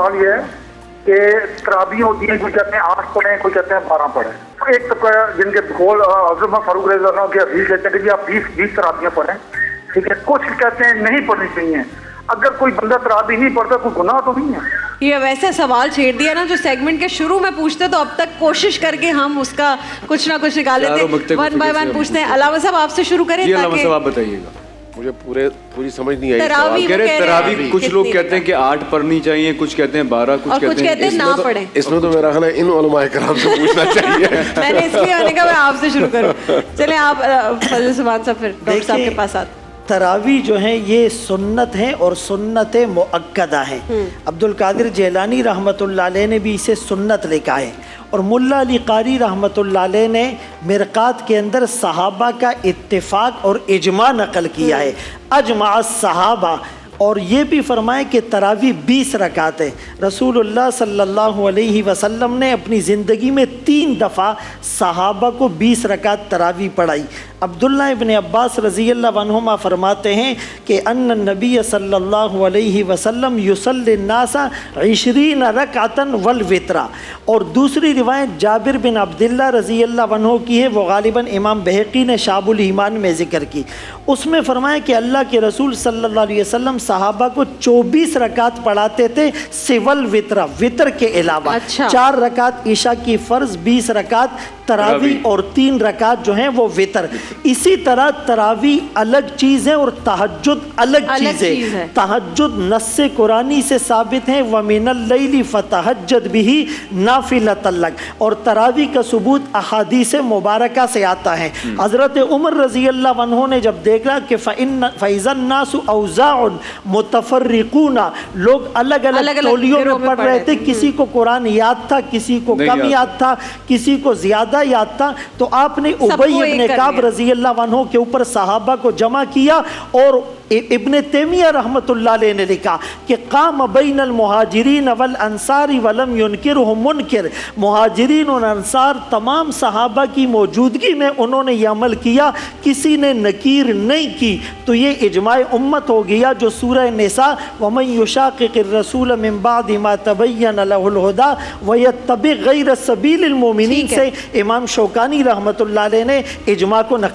سوال یہ ہے کہ تراویح ہوتی ہیں، کوئی کہتے ہیں 8 پڑھیں، کوئی کہتے ہیں 12 پڑھیں. ایک تو جن کے بقول حضرت فاروق رضی اللہ عنہ کے حدیث کہتے ہیں کہ آپ 20 تراویح پڑھیں، ٹھیک ہے. کچھ کہتے ہیں نہیں پڑھنی چاہیے. اگر کوئی بندہ تراویح نہیں پڑھتا کوئی گناہ تو نہیں ہے؟ یہ ویسے سوال چھیڑ دیا نا جو سیگمنٹ کے شروع میں پوچھتے تو اب تک کوشش کر کے ہم اس کا کچھ نہ کچھ نکال لیتے. ون بائی ون پوچھتے ہیں. علامہ صاحب آپ سے شروع کریں. علامہ صاحب آپ بتائیے گا. مجھے پوری سمجھ نہیں آئی. تراویح کچھ لوگ کہتے ہیں کہ 8 پڑھنی چاہیے، کچھ کہتے ہیں 12، کچھ کہتے ہیں نہ پڑھیں. اس میں تو میرا خیال ہے ان علماء کرام سے پوچھنا چاہیے. میں نے اس لیے میں نے کہا میں آپ سے شروع کروں. چلیں آپ فضل سبحان صاحب پھر ڈاکٹر صاحب کے پاس آتے. تراویح جو ہیں یہ سنت ہیں اور سنت مؤکدہ ہیں. عبد القادر جیلانی رحمۃ اللہ علیہ نے بھی اسے سنت لکھا ہے، اور ملا علی قاری رحمۃ اللہ علیہ نے مرقات کے اندر صحابہ کا اتفاق اور اجماع نقل کیا ہے. اجماع الصحابہ. اور یہ بھی فرمائے کہ تراویح 20 رکعت ہے. رسول اللہ صلی اللہ علیہ وسلم نے اپنی زندگی میں 3 دفعہ صحابہ کو 20 رکعت تراویح پڑھائی. عبداللہ ابن عباس رضی اللہ عنہما فرماتے ہیں کہ ان النبی صلی اللہ علیہ وسلم یصلی الناس 20 رکعتا والوتر. اور دوسری روایت جابر بن عبداللہ رضی اللہ عنہ کی ہے، وہ غالباً امام بہقی نے شعب الایمان میں ذکر کی. اس میں فرمایا کہ اللہ کے رسول صلی اللہ علیہ وسلم صحابہ کو 24 رکعت پڑھاتے تھے سول وطر، وطر کے علاوہ. 4 رکعت عشاء کی فرض، 20 رکعت تراویح اور 3 رکعت جو ہیں وہ وطر. اسی طرح تراویح الگ چیز ہے اور تہجد الگ چیز ہے. تہجد نص قرآنی سے ثابت ہے، وَمِنَ اللَّيْلِ فَتَہَجَّدْ بِهِ نَافِلَةً لَكَ. اور تراویح کا ثبوت احادیث مبارکہ سے آتا ہے. حضرت عمر رضی اللہ عنہ نے جب دیکھا کہ فَإِذَا النَّاسُ أَوْزَاعٌ مُتَفَرِّقُونَ، لوگ الگ الگ ٹولیوں میں پڑھ رہے تھے، کسی کو قرآن یاد تھا، کسی کو کم یاد تھا، کسی کو زیادہ یاد تھا، تو آپ نے ابی ابن کعب رضی اللہ عنہ کے اوپر صحابہ کو جمع کیا. اور ابن تیمیہ رحمۃ اللہ علیہ نے لکھا کہ قام بین المہاجرین والانصار ولم ينکرہ منکر. مہاجرین اور انصار تمام صحابہ کی موجودگی میں انہوں نے یہ عمل کیا، کسی نے نکیر نہیں کی. تو یہ اجماع امت ہو گیا جو سورہ نساء ومن یشاقق الرسول من بعد ما تبین له الهدى ویتبع غیر سبیل المؤمنین سے امام شوکانی رحمۃ اللہ علیہ نے اجماع کو نقل